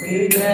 Krishna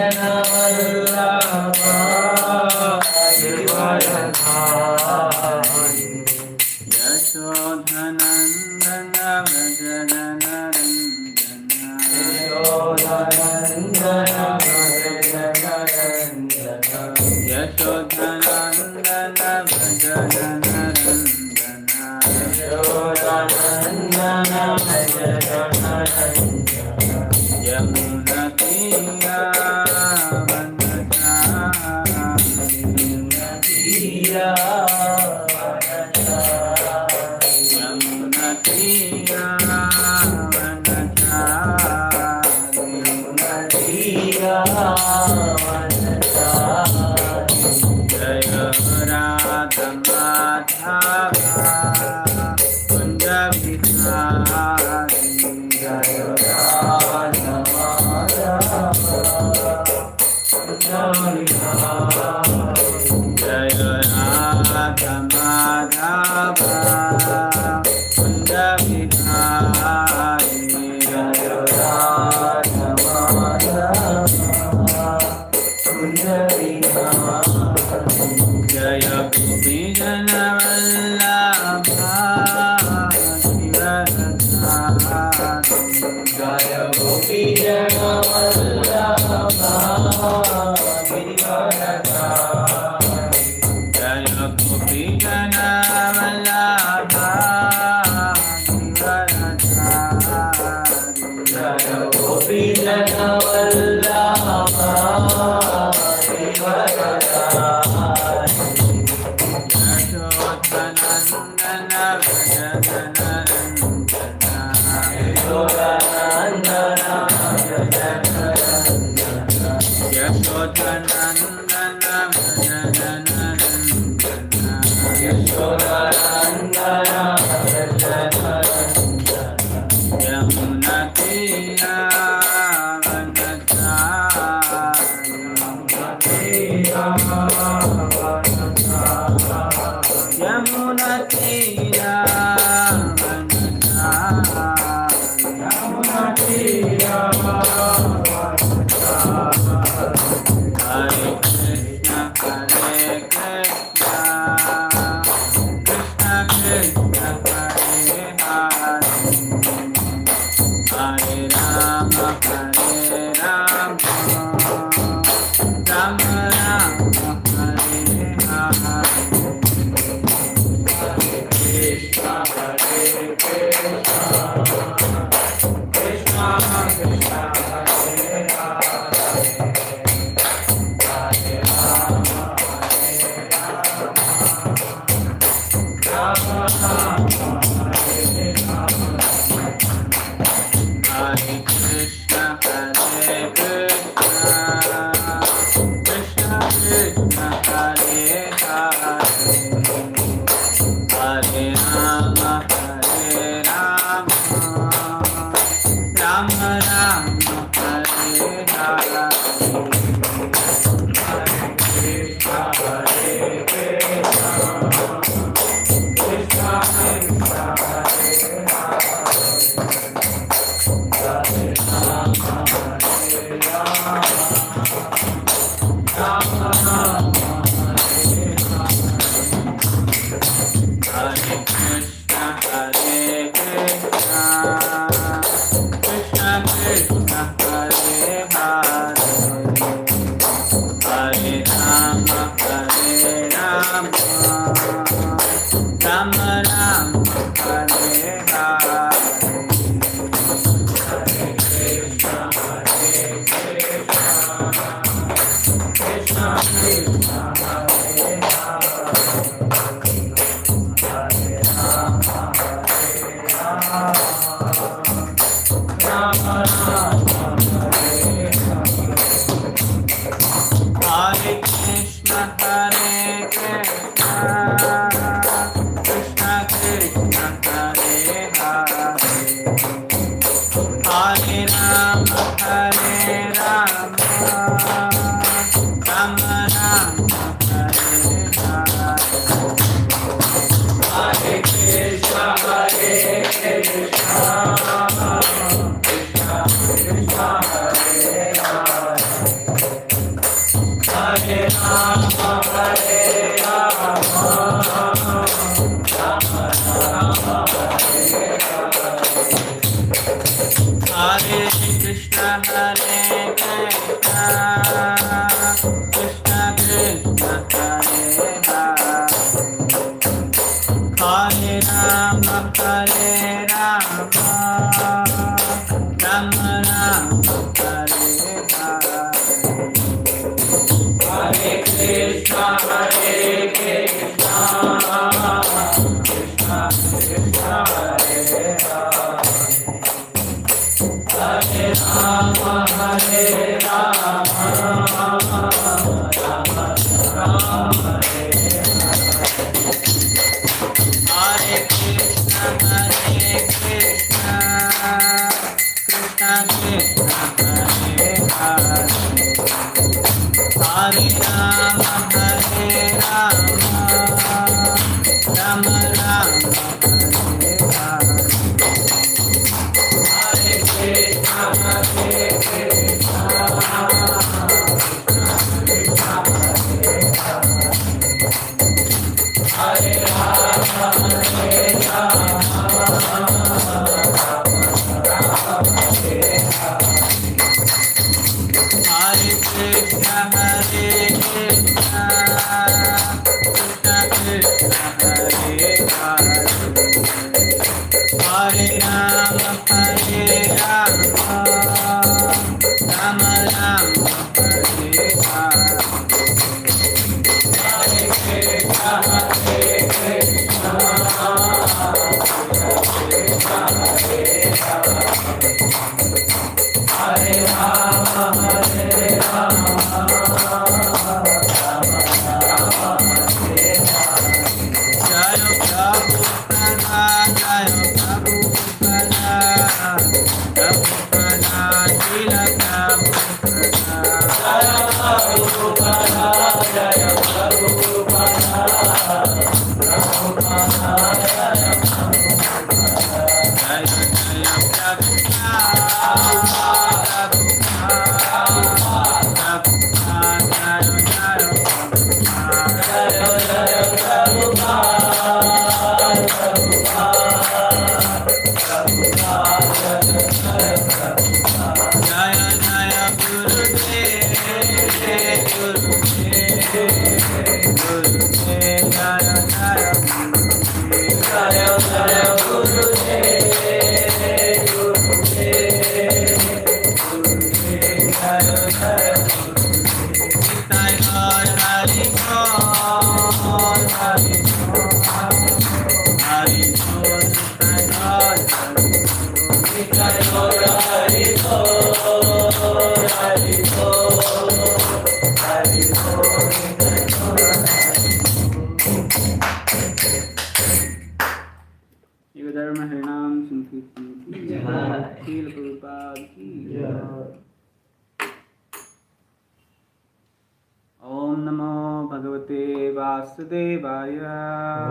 Om Namo Bhagavate Vasudevaya.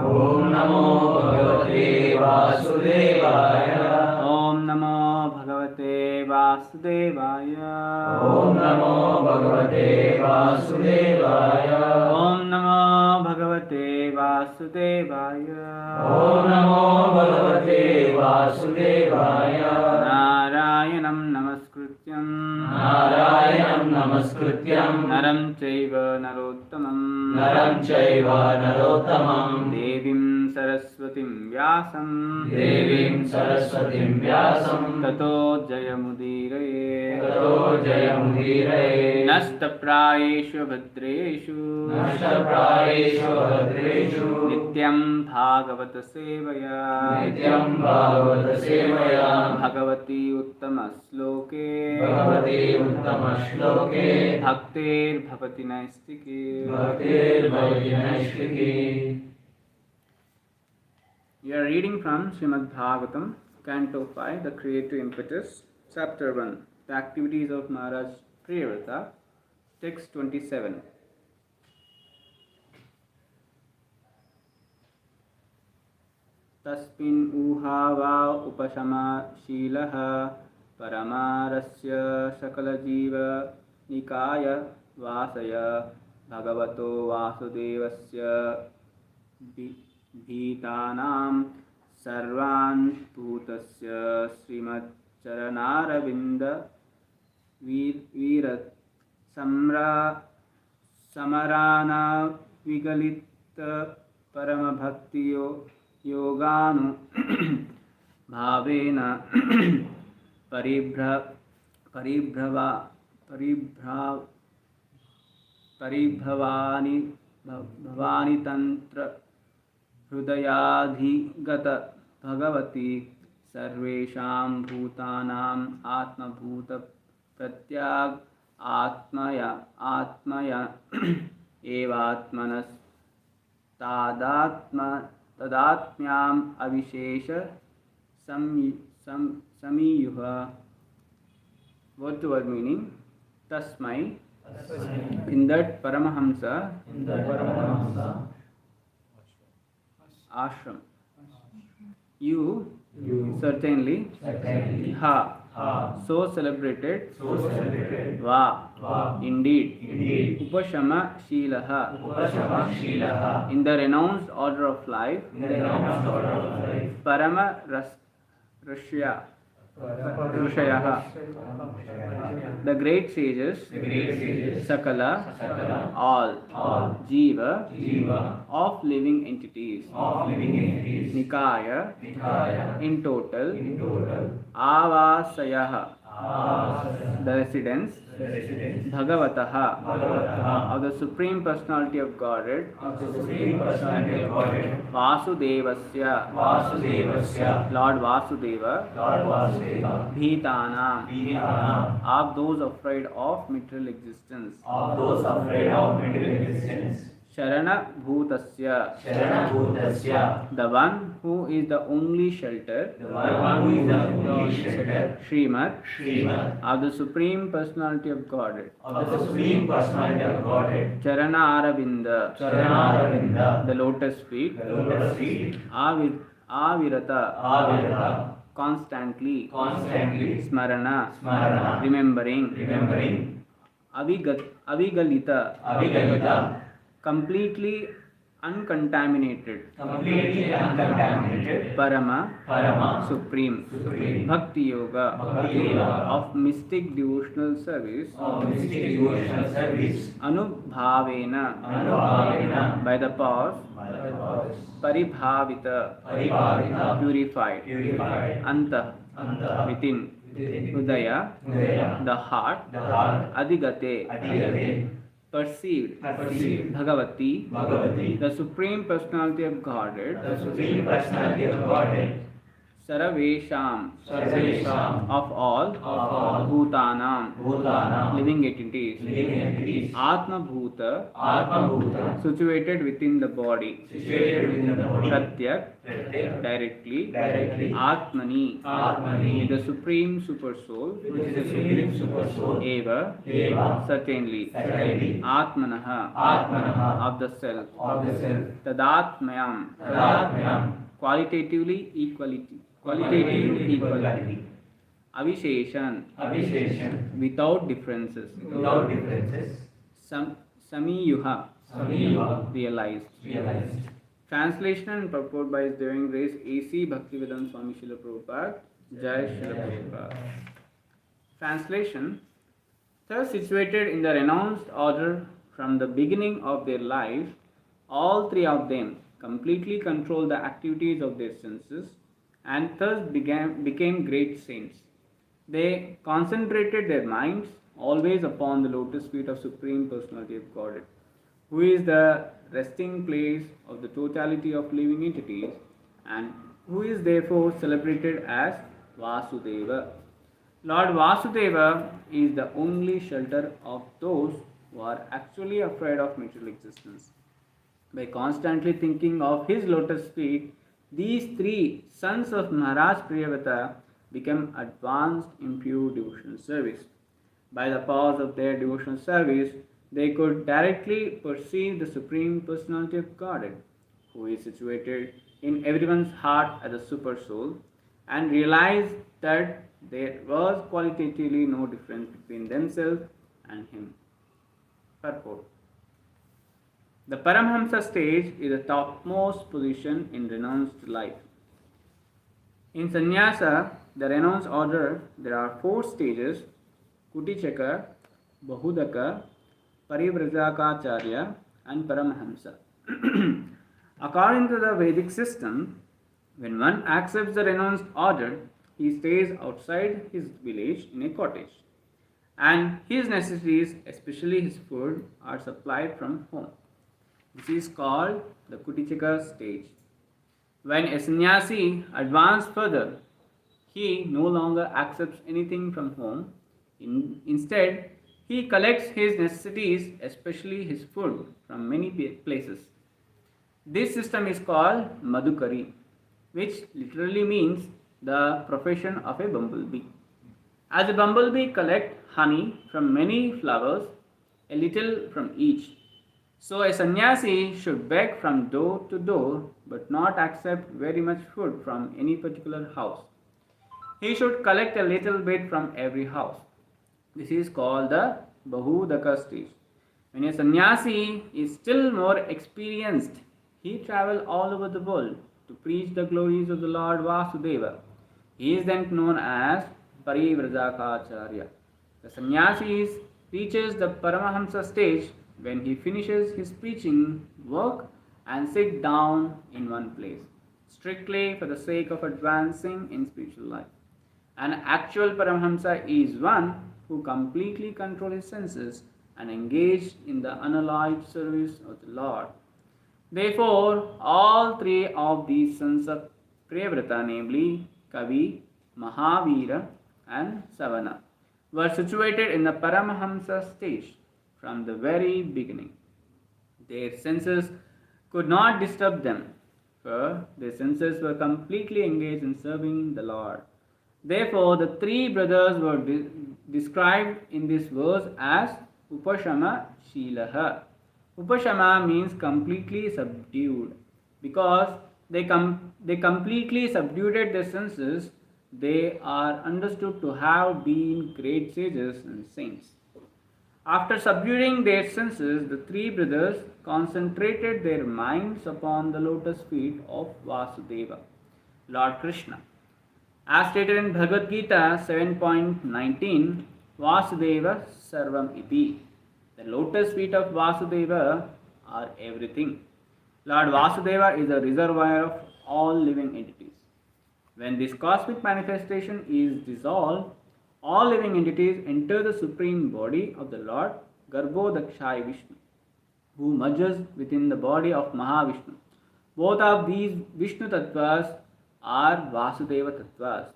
Om Namo Bhagavate Vasudevaya. Om Namo Bhagavate Vasudevaya. Om Namo Bhagavate Vasudevaya. Om Namo Bhagavate Vasudevaya. Om Namo Bhagavate Vasudevaya. Narayanam Namaskrityam. Narayanam Namaskrityam. Naram Chaiva Narottamam. Naram Chaiva Narottamam. Devim Saraswatim Vyasam. Devim Saraswatim Vyasam. Tato Jayamudiraye. Tato Jayamudiraye. Nashtaprayeshu Bhadreshu. Nashtaprayeshu Bhadreshu. Nityam Bhagavata Sevaya. Nityam Bhagavata Sevaya. Bhagavati Uttama Sloke. Bhagavati Uttama Shloke. Bhaktir Bhavati Naistiki. Bhaktir Bhavati Naistiki. We are reading from Srimad Bhagavatam, Canto 5, The Creative Impetus, Chapter 1, The Activities of Maharaj Priyavrata, Text 27. Tasmin uhava upashama shilaha paramarasya sakala jiva nikaya vasaya bhagavato vasudevasya भीतानां सर्वान् भूतस्य श्रीमत् Charanaravinda Veera Samra Samarana Vigalita Paramabhaktiyo Yoganu Bhavena Paribhra Paribhrava Paribhra Paribhavani Bhavani Tantra Hrudayadhigata Bhagavati Sarvesham Bhutanam Atmabhuta Pratyag Atmaya Evatmanas Tadatmyam Avishesha Samiyuha. Word to word meaning. Tasmai, in that Paramahamsa ashram, you certainly ha, so celebrated va, indeed upashama shilaha, in the renounced order of life, parama Rishyaha, the great sages, Sakala, all, Jiva, of living entities, Nikaya, in total, Avasayaha, the residence, Bhagavataha, of the Supreme Personality of Godhead, Vasudevasya, Lord Vasudeva, Bhitanam, of those afraid of material existence, Sharana Bhutasya, the one who is the only shelter, Srimad, of the Supreme Personality of Godhead, Charana Aravinda, the lotus feet, Avirata, constantly, Smarana, remembering, Avigalita, completely uncontaminated, Parama, supreme, Bhakti Yoga, of mystic devotional service, Anubhavena, by the powers, Paribhavita, purified, Anta, within, Hridaya, the heart, Adhigate, perceived, Bhagavati, the Supreme Personality of Godhead, Saravesham, of all, Bhutanam, living entities, Atma Bhuta, situated within the body, Pratyak, directly, Atmani, the Supreme Super Soul, Eva, certainly, Atmanaha, of the self, Tadatmayam, qualitatively equality, Avisheshan, without differences, Samiyuha, realized. Translation and purport by His Divine Grace A.C. Bhaktivedanta Swami Srila Prabhupada. Jai Srila Prabhupada. Translation. Thus situated in the renounced order from the beginning of their life, all three of them completely control the activities of their senses and thus became great saints. They concentrated their minds always upon the lotus feet of Supreme Personality of Godhead, who is the resting place of the totality of living entities and who is therefore celebrated as Vasudeva. Lord Vasudeva is the only shelter of those who are actually afraid of material existence. By constantly thinking of his lotus feet, these three sons of Maharaj Priyavata become advanced in pure devotional service. By the powers of their devotional service, they could directly perceive the Supreme Personality of Godhead, who is situated in everyone's heart as a super soul, and realize that there was qualitatively no difference between themselves and him. Purport. The Paramhamsa stage is the topmost position in renounced life. In sannyasa, the renounced order, there are 4 stages: Kutichaka, Bahudaka, Parivrajakaacharya, and Paramahamsa. According to the Vedic system, when one accepts the renounced order, he stays outside his village in a cottage, and his necessities, especially his food, are supplied from home. This is called the Kutichaka stage. When a sannyasi advances further, he no longer accepts anything from home. Instead, he collects his necessities, especially his food, from many places. This system is called Madhukari, which literally means the profession of a bumblebee. As a bumblebee collects honey from many flowers, a little from each. So a sannyasi should beg from door to door but not accept very much food from any particular house. He should collect a little bit from every house. This is called the Bahudaka stage. When a sannyasi is still more experienced, he travels all over the world to preach the glories of the Lord Vasudeva. He is then known as Parivrajakaacharya. The sannyasi reaches the Paramahamsa stage when he finishes his preaching work and sits down in one place, strictly for the sake of advancing in spiritual life. An actual Paramahamsa is one who completely controls his senses and engages in the unalloyed service of the Lord. Therefore, all 3 of these sons of Priyavrata, namely Kavi, Mahavira, and Savana, were situated in the Paramahamsa stage from the very beginning. Their senses could not disturb them, for their senses were completely engaged in serving the Lord. Therefore, the 3 brothers were described in this verse as Upashama Shilaha. Upashama means completely subdued. Because they completely subdued their senses, they are understood to have been great sages and saints. After subduing their senses, the 3 brothers concentrated their minds upon the lotus feet of Vasudeva, Lord Krishna. As stated in Bhagavad Gita 7.19, Vasudeva Sarvam Iti. The lotus feet of Vasudeva are everything. Lord Vasudeva is the reservoir of all living entities. When this cosmic manifestation is dissolved, all living entities enter the supreme body of the Lord Garbhodakshai Vishnu, who merges within the body of Mahavishnu. Both of these Vishnu Tattvas are Vasudeva Tattvas,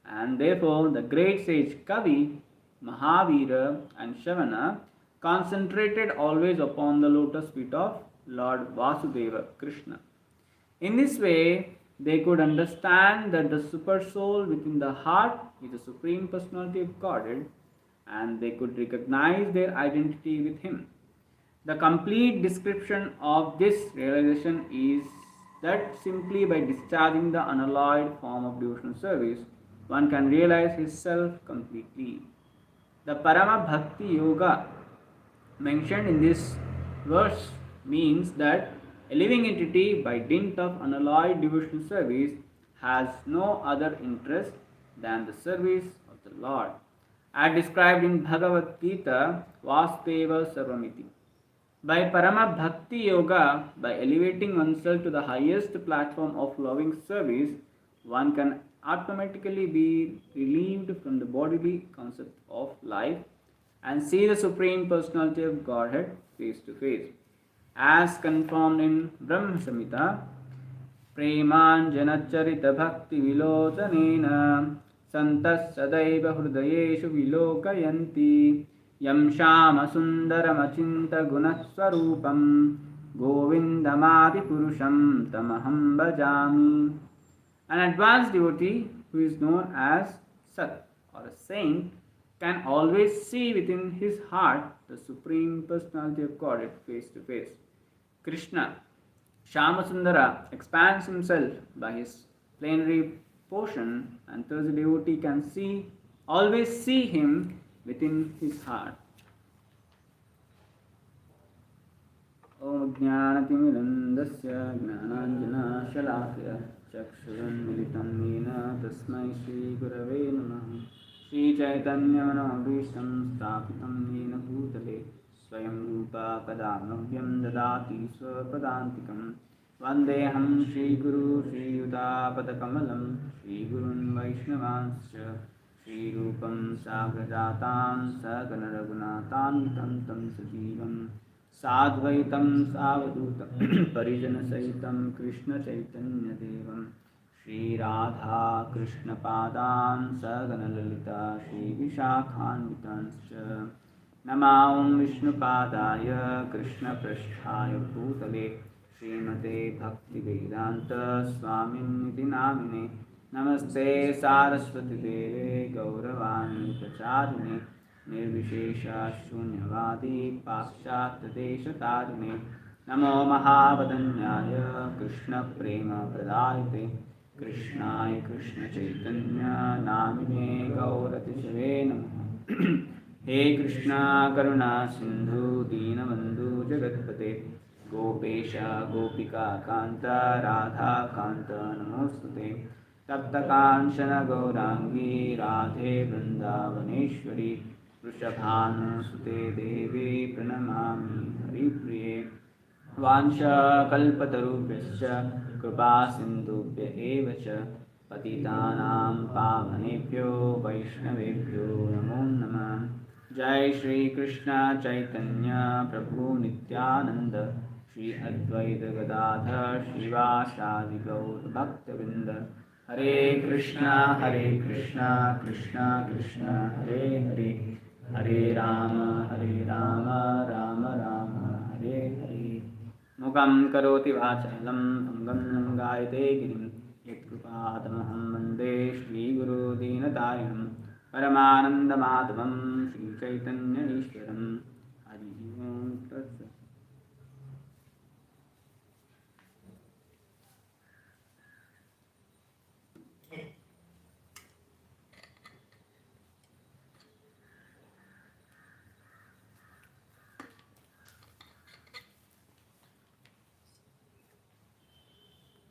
and therefore the great sage Kavi, Mahavira, and Shavana concentrated always upon the lotus feet of Lord Vasudeva Krishna. In this way, they could understand that the super soul within the heart is the Supreme Personality of Godhead, and they could recognize their identity with Him. The complete description of this realization is that simply by discharging the unalloyed form of devotional service, one can realize his self completely. The Parama Bhakti Yoga mentioned in this verse means that a living entity, by dint of unalloyed devotional service, has no other interest than the service of the Lord, as described in Bhagavad Gita, Vasudeva Sarvamiti. By Parama Bhakti Yoga, by elevating oneself to the highest platform of loving service, one can automatically be relieved from the bodily concept of life and see the Supreme Personality of Godhead face to face. As confirmed in Brahma Samhita, Premanjanacharita Bhakti Vilocanena Santas Sadaiva Hrudayeshu Vilokayanti Yam Shama Sundaramachinta Gunaswarupam Govindamadi Purusham Tamaham Bhajami. An advanced devotee who is known as Sat or a saint can always see within his heart the Supreme Personality of Godhead face to face. Krishna, Shamasundara, expands himself by his plenary portion, and thus the devotee can always see him within his heart. Om Jnanatimidandasya Jnananjana Shalakya चक्षुरुन्मिलितं येन तस्मै श्रीगुरवे नमः। श्रीचैतन्यमनोभीष्टं स्थापितं येन भूतले स्वयं रूपा कदा मह्यं ददाति स्वपदान्तिकं। वन्देऽहं श्रीगुरु श्रीयुतापदकमलं श्रीगुरून् वैष्णवांश्च श्रीरूपं साग्रजातां सकलरघुनाथान्वितं तं सजीवं साद्वैतं सावधूतं परिजनसहितं कृष्णचैतन्यदेवं श्रीराधा कृष्णपादान् सकलललिता श्रीविशाखान्वितांश्च नमो विष्णुपादाय कृष्णपृष्ठाय भूतले श्रीमते भक्तिवेदान्त स्वामिनिधि नामिने नमस्ते सारस्वती देवे गौरवाणी प्रचारिणे निर्विशेषशून्यवादी पाश्चात्यदेशतारिणे नमो महावदन्याय कृष्णप्रेमप्रदायते कृष्णाय कृष्णचैतन्य नामिने गौरतिशवे नमः। हे कृष्णा करुणा सिंधु दीनबंधु जगत्पते गोपेश गोपिका कांत राधा कांत नमोस्तुते तप्तकांचन गौरांगी राधे वृंदावनेश्वरी वृषभानुसुते देवी प्रणमामि हरिप्रिये वाञ्छाकल्पतरुभ्यश्च कृपा सिन्धुभ्य एव च पतितानां पावनेभ्यो वैष्णवेभ्यो नमो नमः। जय श्री कृष्ण चैतन्य प्रभु नित्यानंद श्री अद्वैत गदाधर श्रीवासादि गौर भक्तवृंद हरे कृष्णा कृष्णा कृष्णा हरे हरे हरे राम राम राम हरे हरे। मुखं करोति वाचालं भङ्गं लङ्घयते गिरिं यत्कृपातमहं वन्दे श्रीगुरुदीनतारिणं परमानन्दमाधवं श्रीचैतन्यईश्वरं हरिः ओं तत्सत्।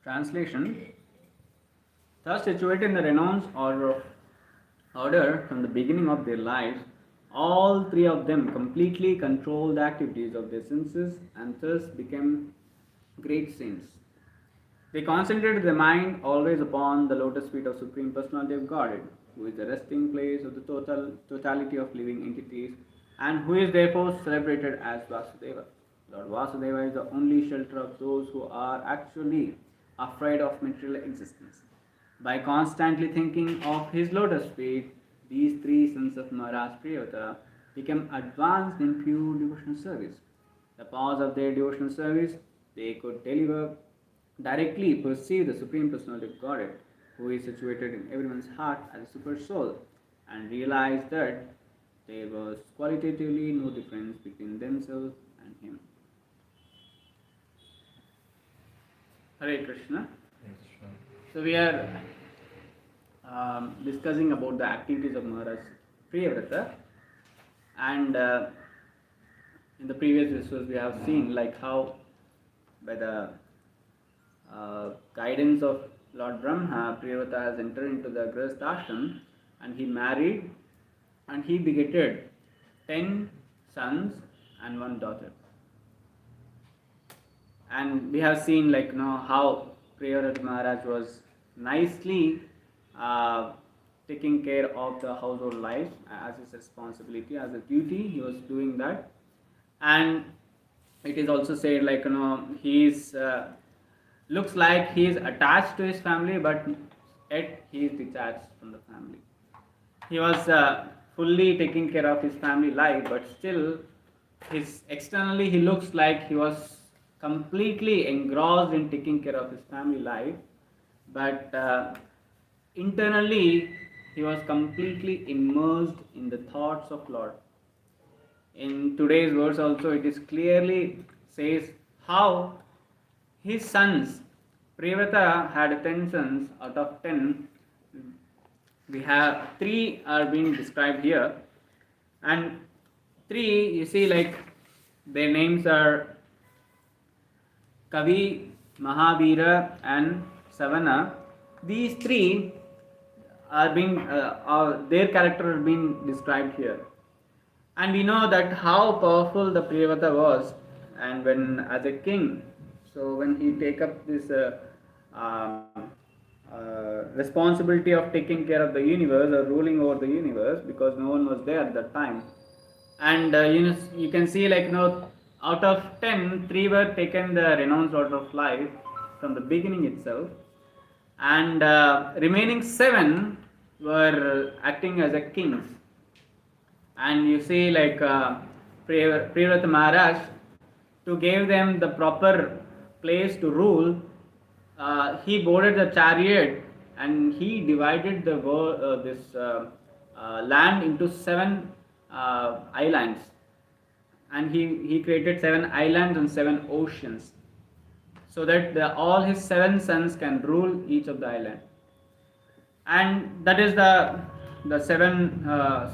Translation: thus situated in the renounced order from the beginning of their lives, all three of them completely controlled the activities of their senses and thus became great saints. They concentrated their mind always upon the lotus feet of Supreme Personality of Godhead, who is the resting place of the totality of living entities and who is therefore celebrated as Vasudeva. Lord Vasudeva is the only shelter of those who are actually afraid of material existence. By constantly thinking of his lotus feet, these three sons of Maharaj Priyavata became advanced in pure devotional service. The pause of their devotional service, they could directly perceive the Supreme Personality of Godhead, who is situated in everyone's heart as a super soul, and realize that there was qualitatively no difference between themselves and him. Hare Krishna. So we are discussing about the activities of Maharaj Priyavrata, and in the previous videos we have seen like how by the guidance of Lord Brahma, Priyavrata has entered into the Grihastha ashram and he married and he begetted 10 sons and 1 daughter. And we have seen how Priyavrata Maharaj was nicely taking care of the household life as his responsibility, as a duty. He was doing that, and it is also said he's looks like he is attached to his family, but yet he is detached from the family. He was fully taking care of his family life, but still, externally he looks like he was completely engrossed in taking care of his family life, but internally he was completely immersed in the thoughts of Lord. In today's verse also it is clearly says how his sons, Priyavrata had 10 sons. Out of 10, we have 3 are being described here, and 3 you see their names are Kavi, Mahavira and Savana, these three are being their character is being described here. And we know that how powerful the Priyavata was, and when as a king, so when he take up this um, responsibility of taking care of the universe or ruling over the universe, because no one was there at that time, and you can see, like, out of 10, 3 were taken the renounced order of life from the beginning itself, and remaining 7 were acting as a kings. And you see, like, Priyavrata Maharaj, to give them the proper place to rule, he boarded the chariot and he divided this land into 7 islands, and he created 7 islands and 7 oceans, so that all his 7 sons can rule each of the island. And that is the 7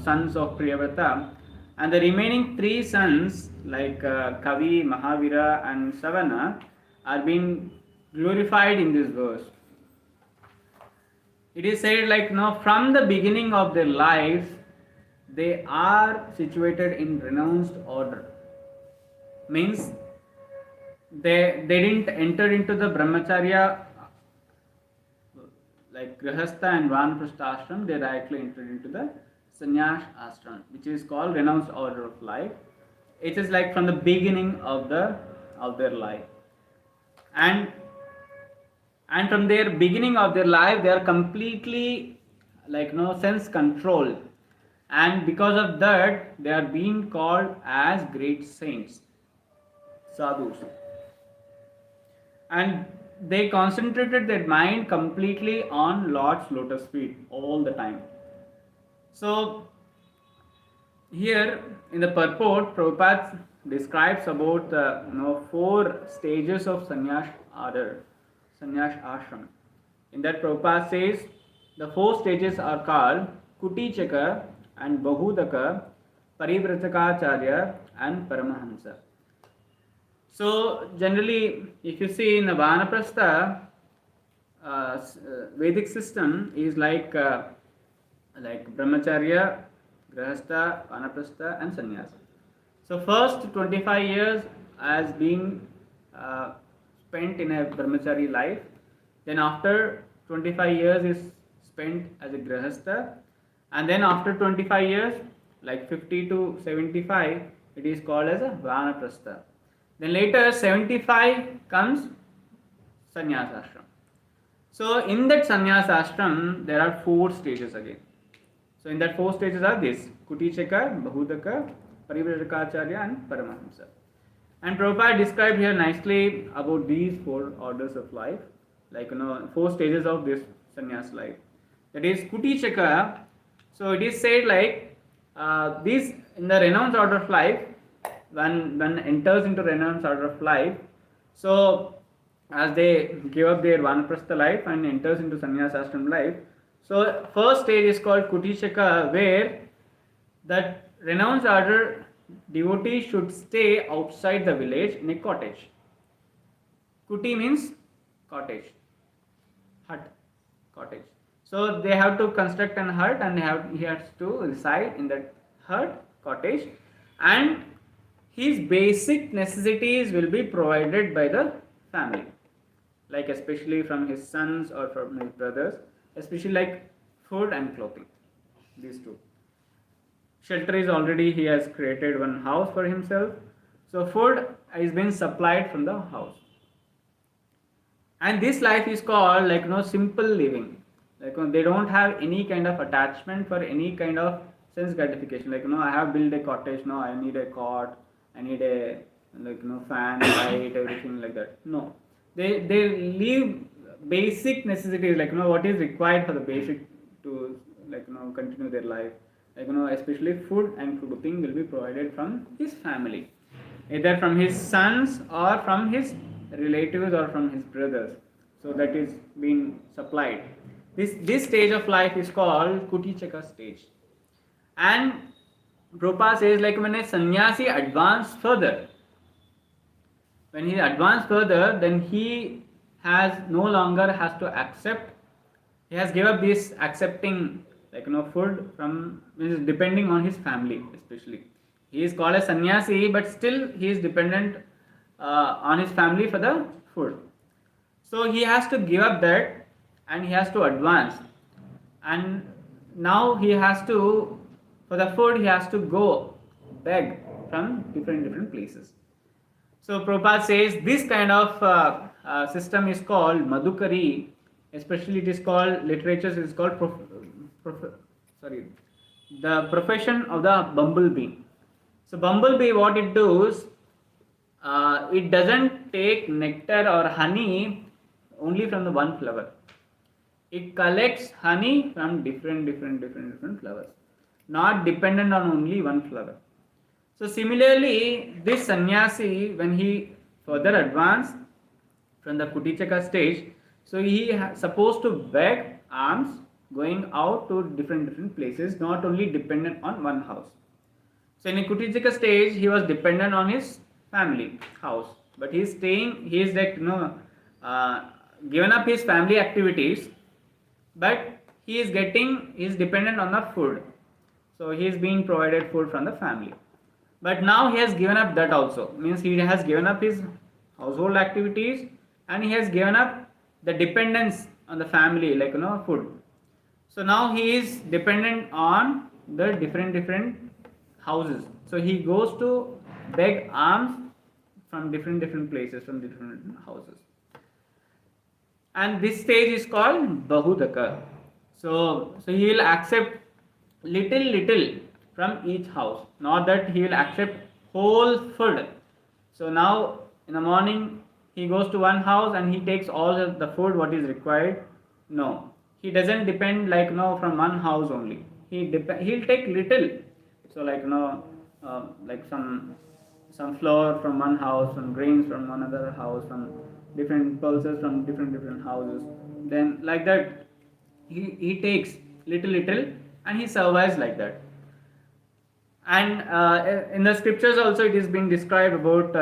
sons of Priyavrata, and the remaining 3 sons, like Kavi, Mahavira and Savana, are being glorified in this verse. It is said, like, from the beginning of their life they are situated in renounced order. Means they didn't enter into the brahmacharya like grihastha and vanaprastha ashram. They directly entered into the sannyas ashram, which is called renounced order of life. It is like from the beginning of their life, and from their beginning of their life they are completely, like, sense controlled, and because of that they are being called as great saints, sadhus, and they concentrated their mind completely on Lord's lotus feet all the time. So here in the purport, Prabhupada describes about 4 stages of sannyas order, sannyas ashram. In that, Prabhupada says the 4 stages are called Kutichaka and Bahudaka, Parivratakacharya and Paramahamsa. So generally, if you see in the Vanaprastha Vedic system is like Brahmacharya, Grihastha, Vanaprastha and Sannyasa. So first 25 years as being spent in a Brahmachari life, then after 25 years is spent as a Grihastha, and then after 25 years, like 50 to 75, it is called as a Vanaprastha. Then later 75 comes sannyas ashram. So in that sannyas ashram there are 4 stages again. So in that 4 stages are this: Kutichaka, Bahudaka, Parivratakacharya and Paramahamsa. And Prabhupada described here nicely about these 4 orders of life, like 4 stages of this sannyas life. That is Kutichaka. So it is said like this in the renounced order of life, when enters into renounced order of life, so as they give up their vanaprastha life and enters into sannyas ashram life, so first stage is called Kutichaka, where that renounced order devotee should stay outside the village in a cottage. Kuti means cottage, hut, cottage. So they have to construct an hut, and he has to reside in that hut, cottage, and his basic necessities will be provided by the family, like especially from his sons or from his brothers, especially like food and clothing, these 2. Shelter is already, he has created one house for himself, so food is being supplied from the house. And this life is called like simple living, like they don't have any kind of attachment for any kind of sense gratification, like I have built a cottage, now I need a cot, I need a fan, light, everything like that. No, they live basic necessities, like what is required for the basic to continue their life, like especially food and clothing will be provided from his family, either from his sons or from his relatives or from his brothers. So that is being supplied. This stage of life is called Kutichaka stage. And Prabhupada says, like when a sannyasi advances further, then he has no longer has to accept. He has given up this accepting food from means depending on his family especially. He is called a sannyasi, but still he is dependent on his family for the food. So he has to give up that and he has to advance. And now he has to, for the food, he has to go beg from different places. So Prabhupada says this kind of system is called Madhukari. Especially, it is called literature. It is called the profession of the bumblebee. So bumblebee, what it does, it doesn't take nectar or honey only from the one flower. It collects honey from different flowers, not dependent on only one flower. So similarly, this sannyasi, when he further advanced from the Kutichaka stage, so he supposed to beg alms, going out to different places, not only dependent on one house. So in a Kutichaka stage, he was dependent on his family house, but he is staying. He is given up his family activities, but he is dependent on the food. So he is being provided food from the family. But now he has given up that also. Means he has given up his household activities and he has given up the dependence on the family, food. So now he is dependent on the different houses. So he goes to beg alms from different places, from different houses. And this stage is called Bahudaka. So he will accept little from each house. Not that he will accept whole food. So now in the morning he goes to one house and he takes all the food what is required. No, he doesn't depend from one house only. He'll take little. So some flour from one house, some grains from another house, some different pulses from different houses. Then like that he takes little and he survives like that. And in the scriptures also it is being described about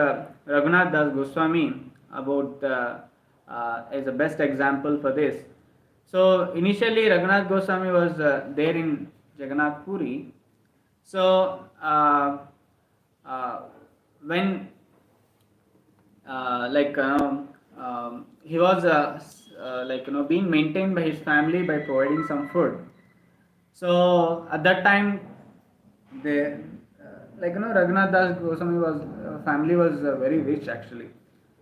Raghunath Das Goswami about as a best example for this. So initially Raghunath Goswami was there in Jagannath Puri. So when he was being maintained by his family by providing some food. So at that time they Raghunath Das Goswami was family was very rich actually.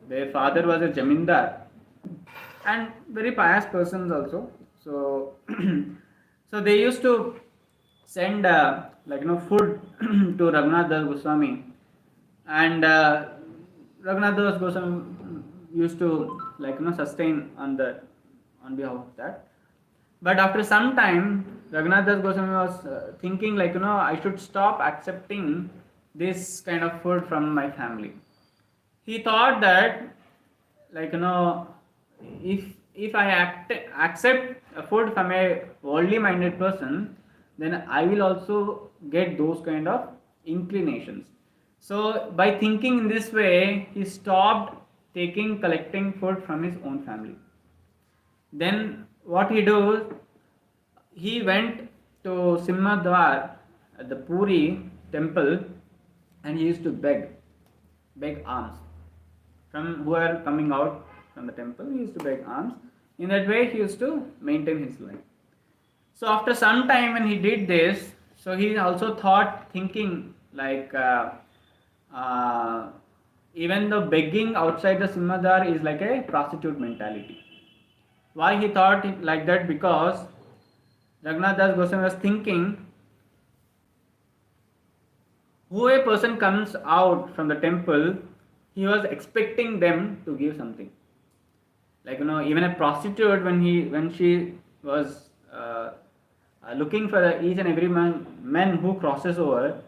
Their father was a jamindar and very pious persons also. So so they used to send food to Raghunath Das Goswami, and Raghunath Das Goswami used to sustain on behalf of that. But after some time Raghunath Das Goswami was thinking I should stop accepting this kind of food from my family. He thought that if I accept a food from a worldly minded person, then I will also get those kind of inclinations. So by thinking in this way, he stopped collecting food from his own family. Then what he does, he went to Simhadwar at the Puri temple and he used to beg alms from who are coming out from the temple. He used to beg alms. In that way he used to maintain his life. So after some time when he did this, so he also thinking even though begging outside the Simhadwar is like a prostitute mentality. Why he thought it like that? Because Raghunath Das Goswami was thinking, who a person comes out from the temple, he was expecting them to give something. Even a prostitute when she was looking for each and every man who crosses over,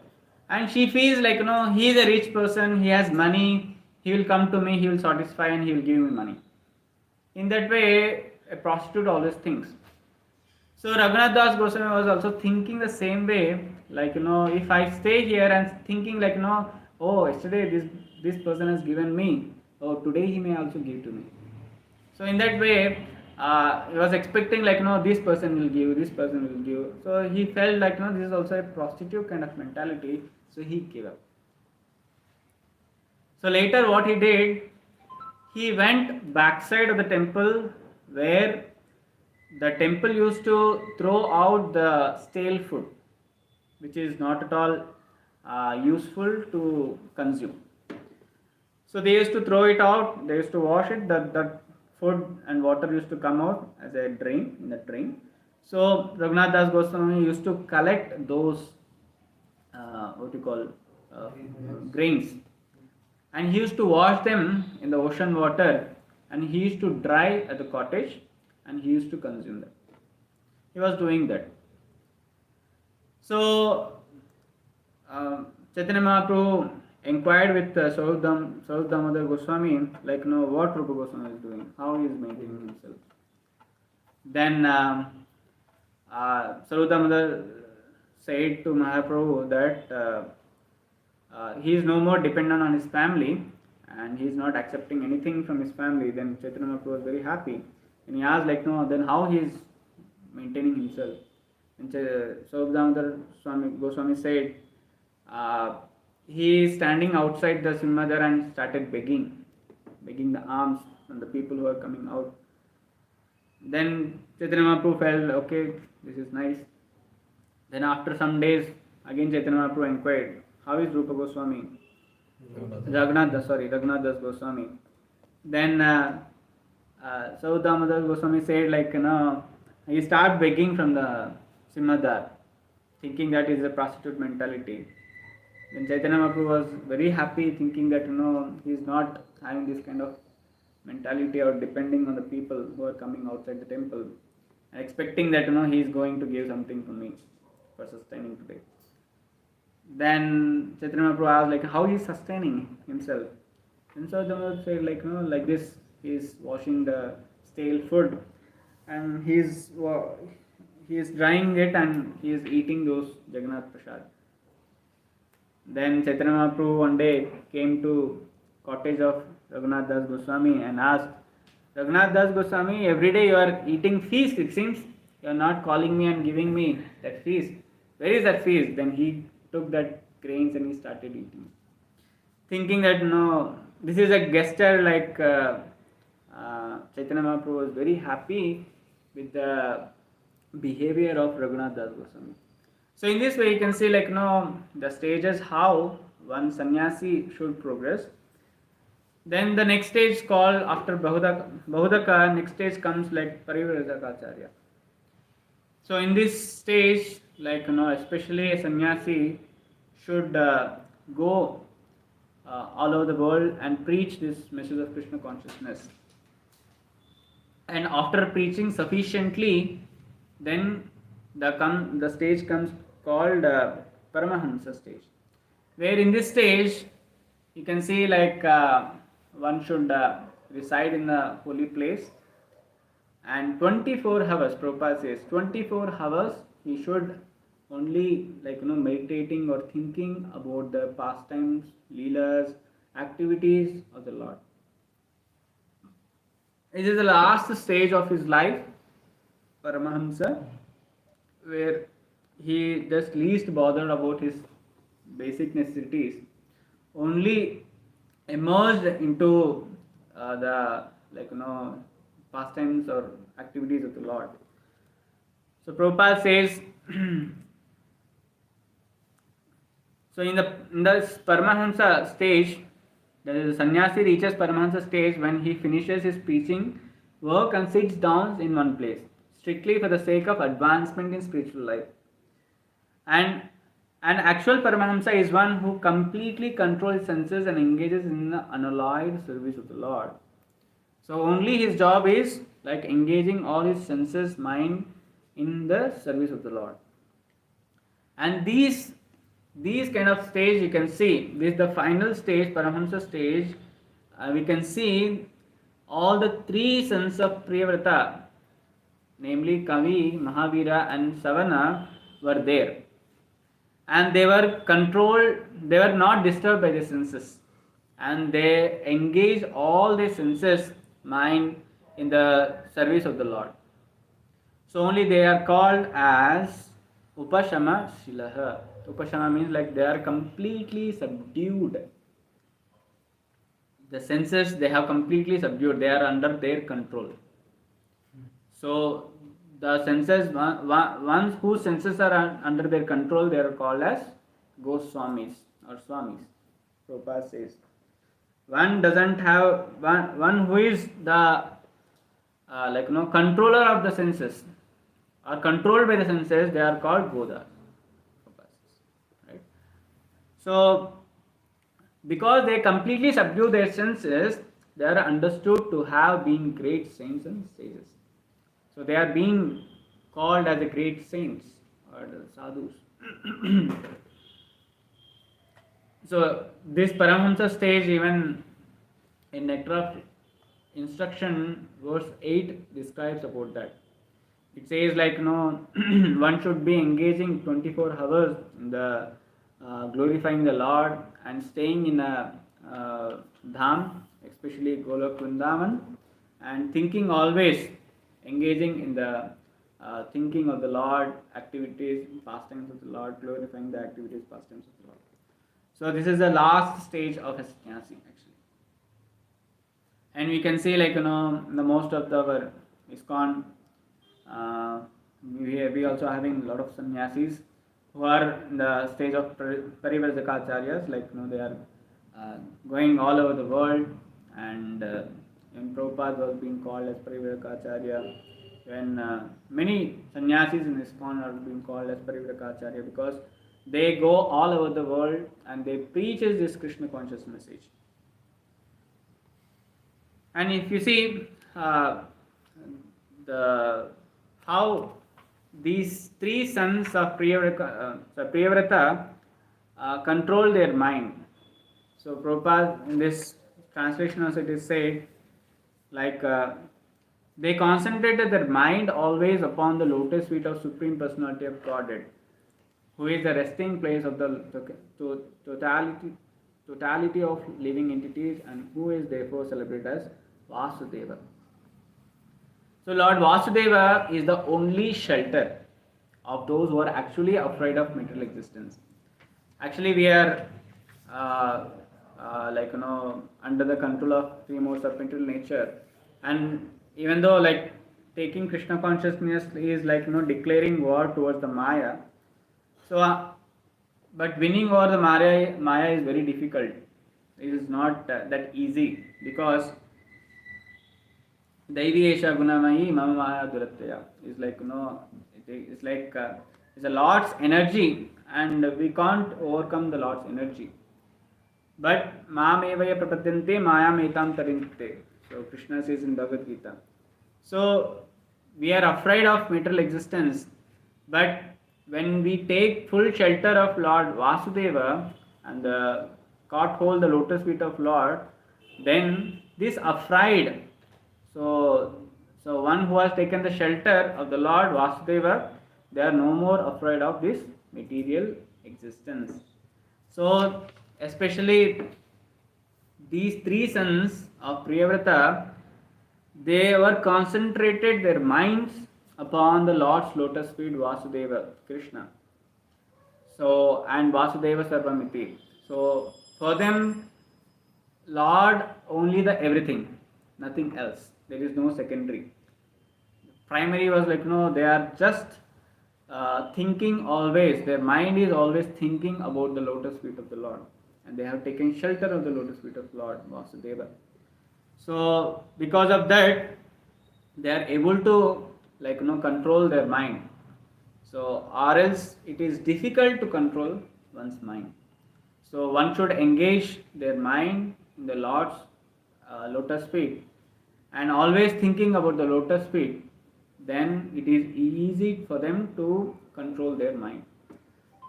and she feels he is a rich person, he has money, he will come to me, he will satisfy and he will give me money. In that way a prostitute always thinks. So Raghunath Das Goswami was also thinking the same way, if I stay here and thinking oh, yesterday this person has given me, oh, today he may also give to me. So in that way, he was expecting like, this person will give, this person will give. So he felt like, this is also a prostitute kind of mentality. So he gave up. So later what he did, he went backside of the temple where the temple used to throw out the stale food, which is not at all useful to consume. So they used to throw it out, they used to wash it, that food and water used to come out as a drain, in the drain. So Raghunath Das Goswami used to collect those, what you call, grains, and he used to wash them in the ocean water, and he used to dry at the cottage, and he used to consume them. He was doing that. So Chaitanya Mahaprabhu inquired with Swarup Damodar Goswami, like, what Rupa Goswami is doing, how he is maintaining himself. Then Swarup Damodar said to Mahaprabhu that he is no more dependent on his family, and he is not accepting anything from his family. Then Chaitanya Mahaprabhu was very happy, and he asked, like, then how he is maintaining himself. And Swarup Damodar Goswami said, he is standing outside the Simhadar and started begging the alms from the people who are coming out. Then Chaitanya Mahaprabhu felt, okay, this is nice. Then after some days, again Chaitanya Mahaprabhu inquired, how is Rupa Goswami? Raghunath Das Goswami. Then Swarup Damodar Goswami said, like, he started begging from the Simhadar, thinking that is a prostitute mentality. Then Chaitanya Mahaprabhu was very happy, thinking that he is not having this kind of mentality or depending on the people who are coming outside the temple, and expecting that he is going to give something to me for sustaining today. Then Chaitanya Mahaprabhu asked, like, how he is sustaining himself. And so Damodar said, like, like this, he is washing the stale food, and he is drying it, and he is eating those Jagannath Prasad. Then Chaitanya Mahaprabhu one day came to cottage of Raghunath Das Goswami and asked, Raghunath Das Goswami, every day you are eating feast, it seems. You are not calling me and giving me that feast. Where is that feast? Then he took that grains and he started eating. Thinking that, this is a gesture, like Chaitanya Mahaprabhu was very happy with the behavior of Raghunath Das Goswami. So in this way you can see, like, the stages how one sannyasi should progress. Then the next stage called after Bahudaka, next stage comes like Parivrajaka. So in this stage, like, especially a sannyasi should go all over the world and preach this message of Krishna consciousness. And after preaching sufficiently, then the stage comes called Paramahamsa stage, where in this stage you can see, like, one should reside in the holy place, and 24 hours, Prabhupada says, 24 hours he should only, like, meditating or thinking about the pastimes, leelas, activities of the Lord. It is the last stage of his life, Paramahamsa, where he just least bothered about his basic necessities, only emerged into the, like, pastimes or activities of the Lord. So Prabhupada says, so in this Paramahamsa stage, the sannyasi reaches Paramahamsa stage when he finishes his preaching work and sits down in one place, strictly for the sake of advancement in spiritual life. And an actual Paramahamsa is one who completely controls senses and engages in the unalloyed service of the Lord. So only his job is like engaging all his senses, mind in the service of the Lord. And these kind of stage you can see, this is the final stage, Paramahamsa stage. We can see all the three sons of Priyavrata, namely Kavi, Mahavira and Savana, were there. And they were controlled, they were not disturbed by the senses. And they engaged all the senses, mind, in the service of the Lord. So only they are called as Upashama Shilaha. Upashama means like they are completely subdued. The senses they have completely subdued, they are under their control. So the senses, ones whose senses are under their control, they are called as Goswamis or Swamis. Prabhupada says. One doesn't have, one who is the controller of the senses or controlled by the senses, they are called Godas. Right? So because they completely subdue their senses, they are understood to have been great saints and sages. So they are being called as the great saints or the sadhus. So this Paramahamsa stage, even in Nectar of Instruction, verse 8 describes about that. It says one should be engaging 24 hours in the glorifying the Lord and staying in a dham, especially Golok Vrindavan, and thinking always, engaging in the thinking of the Lord, activities, pastimes of the Lord, glorifying the activities, pastimes of the Lord. So this is the last stage of a sannyasi actually. And we can see the most of our ISKCON, we also having a lot of sannyasis who are in the stage of Parivrajakacharyas, they are going all over the world, and when Prabhupada was being called as Parivrajacharya, when many sannyasis in ISKCON are being called as Parivrajacharya because they go all over the world and they preach this Krishna conscious message. And if you see how these three sons of Priyavrata control their mind. So Prabhupada in this translation also it is said they concentrated their mind always upon the lotus feet of Supreme Personality of Godhead, who is the resting place of the totality of living entities and who is therefore celebrated as Vasudeva. So Lord Vasudeva is the only shelter of those who are actually afraid of material existence. Actually we are under the control of three modes of material nature, and even though taking Krishna consciousness is declaring war towards the Maya. So but winning over the Maya is very difficult. It is not that easy because Daivi Esha Gunamayi Mama Maya Duratya is it's a Lord's energy and we can't overcome the Lord's energy. But Maam Evaya Prapadyante Mayam Etam Tarinte. So Krishna says in Bhagavad Gita. So we are afraid of material existence, but when we take full shelter of Lord Vasudeva and caught hold the lotus feet of Lord, then this afraid, so one who has taken the shelter of the Lord Vasudeva, they are no more afraid of this material existence. So especially these three sons of Priyavrata, they were concentrated their minds upon the Lord's lotus feet Vasudeva, Krishna. So, and Vasudeva Sarvamiti. So, for them, Lord only the everything, nothing else. There is no secondary. Primary was they are just thinking always, their mind is always thinking about the lotus feet of the Lord. And they have taken shelter of the lotus feet of Lord Vasudeva. So, because of that, they are able to control their mind. So or else it is difficult to control one's mind. So one should engage their mind in the Lord's lotus feet and always thinking about the lotus feet. Then it is easy for them to control their mind.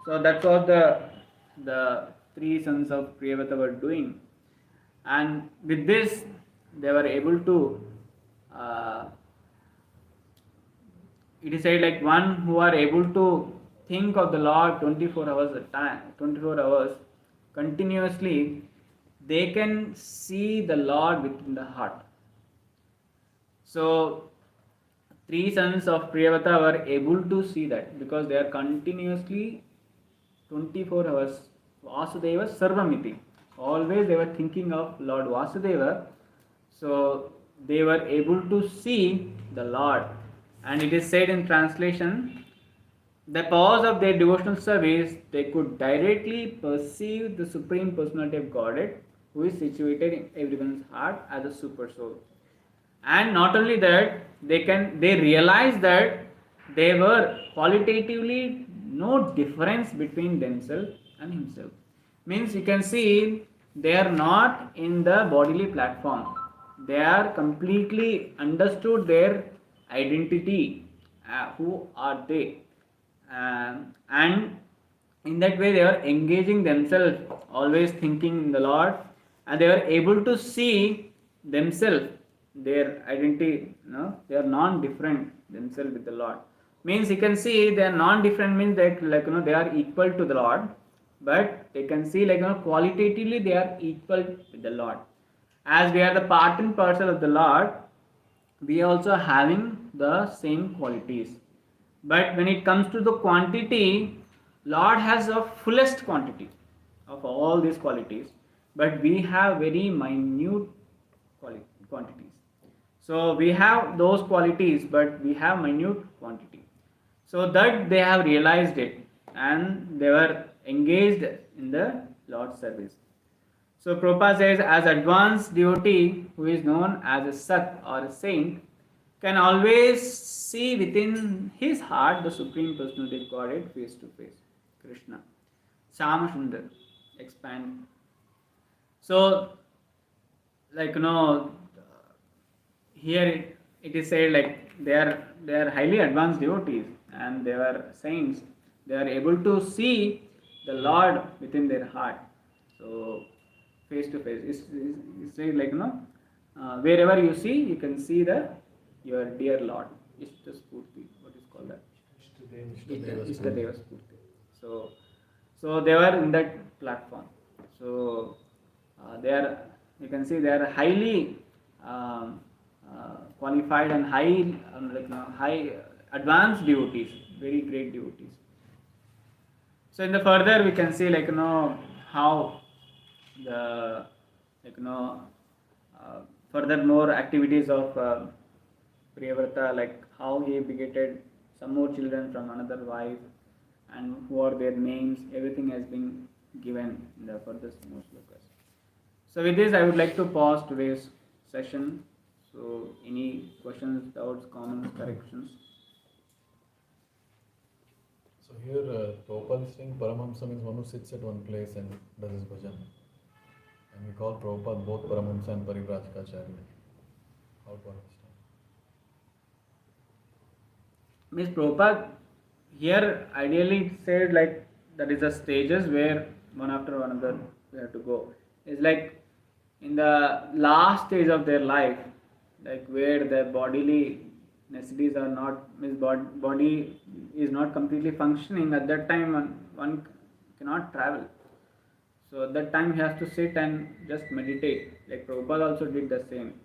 So that's what the three sons of Priyavrata were doing, and with this they were able to it is said one who are able to think of the Lord 24 hours at time, 24 hours continuously, they can see the Lord within the heart. So three sons of Priyavata were able to see that because they are continuously 24 hours Vasudeva Sarvamiti. Always they were thinking of Lord Vasudeva. So they were able to see the Lord. And it is said in translation, the cause of their devotional service, they could directly perceive the Supreme Personality of Godhead, who is situated in everyone's heart as a super soul. And not only that, they realize that there were qualitatively no difference between themselves and himself. Means you can see they are not in the bodily platform. They are completely understood their identity. Who are they? And in that way they are engaging themselves, always thinking in the Lord, and they are able to see themselves, their identity, they are non-different themselves with the Lord. Means you can see they are non-different, means that they are equal to the Lord, but they can see qualitatively they are equal with the Lord. As we are the part and parcel of the Lord, we also having the same qualities. But when it comes to the quantity, Lord has a fullest quantity of all these qualities, but we have very minute quantities. So we have those qualities, but we have minute quantity. So that they have realized it, and they were engaged in the Lord's service. So Prabhupada says, as advanced devotee who is known as a Sat or a saint can always see within his heart the Supreme Personality of Godhead face to face, Krishna. Shama Sundar, expand. So, here it is said they are highly advanced devotees and they are saints. They are able to see the Lord within their heart. So face to face. It's said wherever you see, you can see your dear Lord. Ishta Spurti. What is called that? Ishtadeva Spurti. So they were in that platform. So they are. You can see they are highly qualified and high advanced devotees, very great devotees. So in the further we can see how the furthermore activities of Priyavrata, like how he begetted some more children from another wife and who are their names, everything has been given in the further more slokas. So with this I would like to pause today's session. So any questions, doubts, comments, corrections? So here Prabhupada is saying Paramahamsa means one who sits at one place and does his bhajan. And we call Prabhupada both Paramahamsa and Parivrajkacharya. How to understand? Miss Prabhupada, here ideally it said that is the stages where one after another we have to go. It's like in the last stage of their life, like where their bodily necessities are not, means body is not completely functioning. At that time one cannot travel. So at that time he has to sit and just meditate. Like Prabhupada also did the same.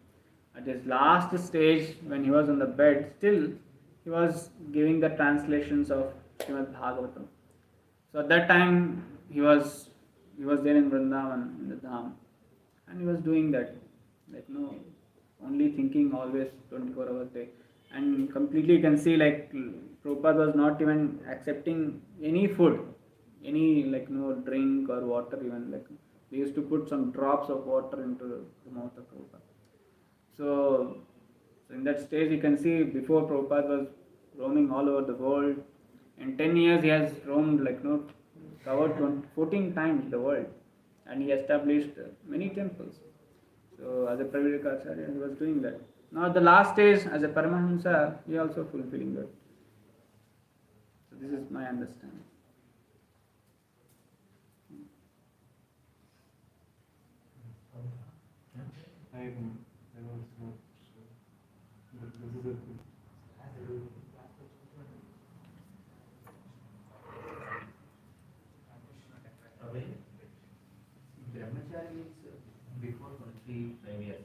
At his last stage, when he was on the bed, still he was giving the translations of Srimad Bhagavatam. So at that time he was there in Vrindavan, in the Dham, and he was doing that, only thinking always 24 hours a day. And completely you can see Prabhupada was not even accepting any food, any drink or water even. They used to put some drops of water into the mouth of Prabhupada. So in that stage you can see before Prabhupada was roaming all over the world. In 10 years he has roamed covered 14 times the world, and he established many temples. So as a Pravirakacharya he was doing that. Now the last stage as a Paramahamsa he also fulfilling that. So this is my understanding. I was not sure. But this is a good. Brahmachari means before 25 years.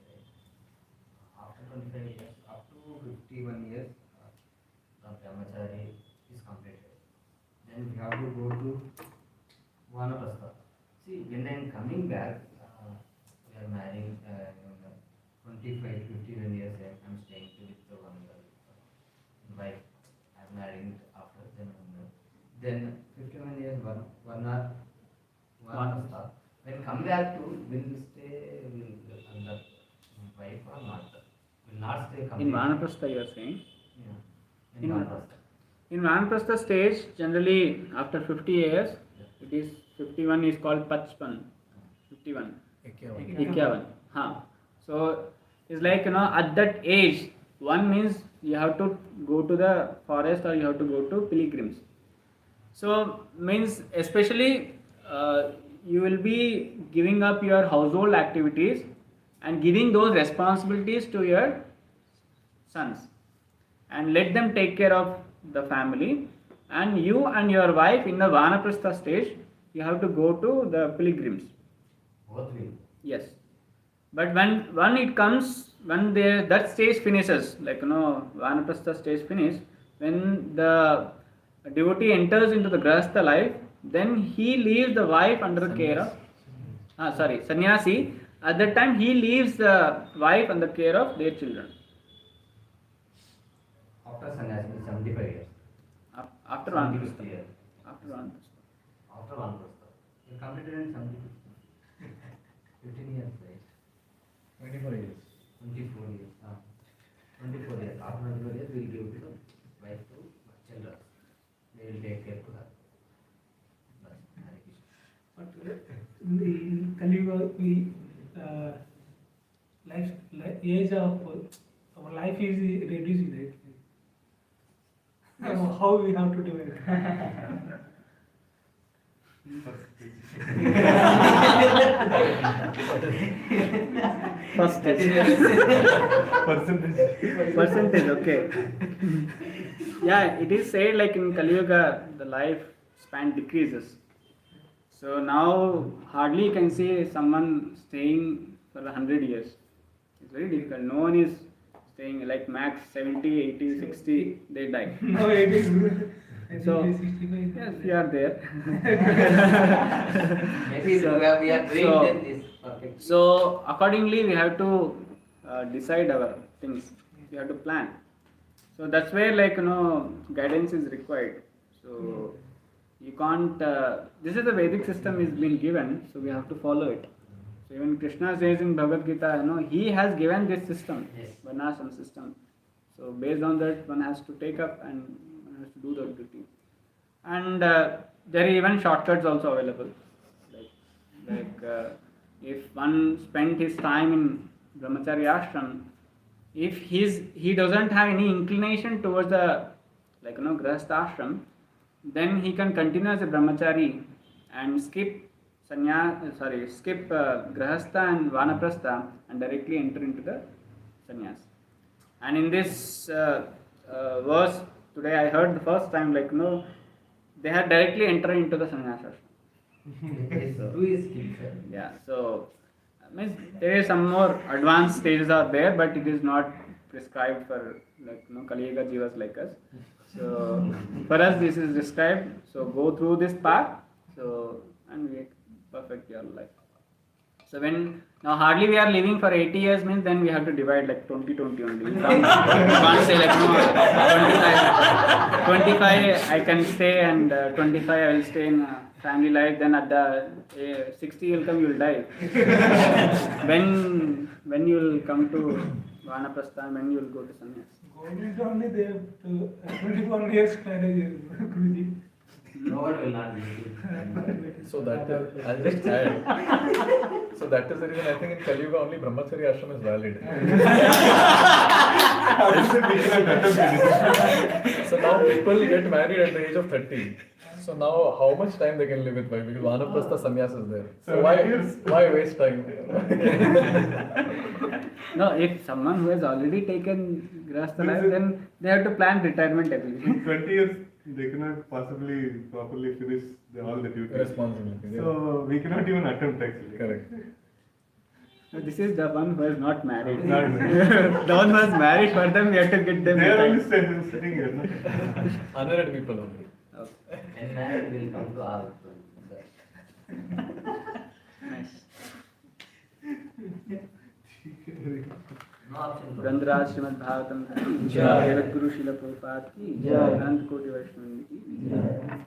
After 25 years, up to 51 years, the brahmachari is completed. Then we have to go to Vanaprastha. See, when I am coming back, we are marrying 25, 51 years, I am staying with the one wife. I am marrying after, then 51 years, Vanaprastha. When come back to, will stay under wife or not? Will not stay In completely. Vanaprastha, you are saying? Yeah. In Vanaprastha. In Vanaprastha stage, generally after 50 years, it is 51 is called Pachpan. 51. Ikyavan. So it's like, at that age, one means you have to go to the forest or you have to go to pilgrims. So means especially you will be giving up your household activities and giving those responsibilities to your sons, and let them take care of the family, and you and your wife in the Vanaprastha stage, you have to go to the pilgrims. Both will. Yes, but when it comes, when that stage finishes, like Vanaprastha stage finish, when the devotee enters into the Grahastha life, then he leaves the wife under the care of sannyasi. At that time he leaves the wife under the care of their children. After sannyasi, 75 years. After 75 Vanaprastha. years. After Vanaprastha. After Vanaprastha. You completed in 75. 15 years, right? 24 years. 24 years. 24 years. After 24 years, we will give to the wife to children. They will take care to her. That's Hare Krishna. But in Kali Yuga, we age of our life is reducing, right? How we have to do it? Percentage, okay. Yeah, it is said like in Kali Yuga, the life span decreases. So now hardly you can see someone staying for 100 years. It's very difficult. No one is staying like max 70, 80, 60, they die. No, it is good. So, 65. yes, we are there. Maybe So- we are doing so- then this perfect. So accordingly we have to decide our things. We have to plan. So that's where guidance is required. So you can't. This is the Vedic system is been given, so we have to follow it. So even Krishna says in Bhagavad Gita, he has given this system, Yes. Varnashram system. So based on that, one has to take up and one has to do the duty. And there are even shortcuts also available. Like if one spent his time in brahmachari ashram, if he doesn't have any inclination towards the grahastha ashram, then he can continue as a brahmachari and skip grahastha and vanaprastha and directly enter into the sannyas. And in this verse today I heard the first time they have directly entered into the sannyas ashram. Do is skill, sir. Yeah, so means there is some more advanced stages are there, but it is not prescribed for Kali Yuga jivas like us. So for us this is described. So go through this path. So and we perfect your life. So when now hardly we are living for 80 years means then we have to divide like 20-20 only. We can't say 25 I can stay and 25 I will stay in family life. Then at the 60 will come, you will die. when you will come to Vanaprastha, when you will go to sannyas. Government only they have to 21 years marriage, Guruji. No one will not be able. So that is, I'll just add. So that is the reason I think in Kali Yuga only brahmachari ashram is valid. So now people get married at the age of 30. So now how much time they can live with wife? Because Vanaprastha sannyas is there. So why waste time? No, if someone who has already taken grahastha life, then they have to plan retirement every day. In 20 years, they cannot possibly properly finish all the duties. Responsibility. Yeah. So we cannot even attempt actually. Correct. No, this is the one who is not married. Not married. The one who is married, for them we have to get them. They are only retired. sitting here. No? Unmarried people only. Okay. When married will come to our Nice. no option. ग्रंथराज Shrimad Bhagavatam की जय। जगत गुरु शिला प्रभुपाद की जय। अनंत कोटि वैष्णव की जय।